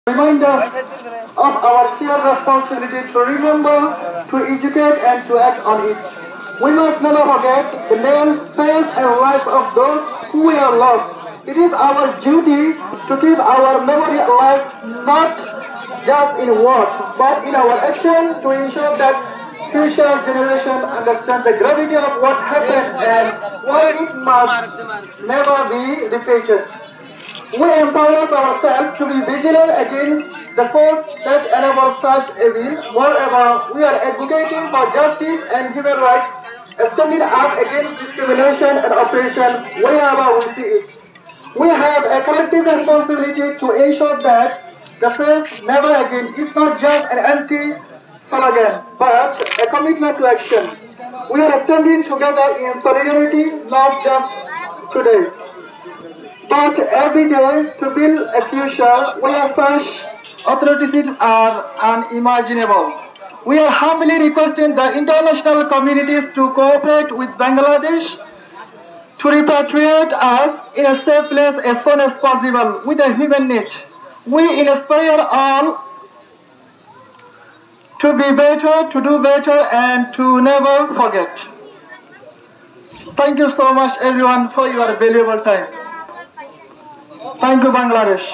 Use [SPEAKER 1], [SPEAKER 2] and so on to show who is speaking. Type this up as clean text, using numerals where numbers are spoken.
[SPEAKER 1] Remind us of our shared responsibility to remember, to educate and to act on it. We must never forget the names, faces and lives of those who we have lost. It is our duty to keep our memory alive, not just in words, but in our action to ensure that future generations understand the gravity of what happened and why it must never be repeated. We empower ourselves to be vigilant against the force that enables such evil. Moreover, we are advocating for justice and human rights, standing up against discrimination and oppression wherever we see it. We have a collective responsibility to ensure that the phrase "never again" is not just an empty slogan, but a commitment to action. We are standing together in solidarity, not just today, but every day to build a future where such atrocities are unimaginable. We are humbly requesting the international communities to cooperate with Bangladesh to repatriate us in a safe place as soon as possible with a human need. We inspire all to be better, to do better, and to never forget. Thank you so much everyone for your valuable time. Thank you, Bangladesh.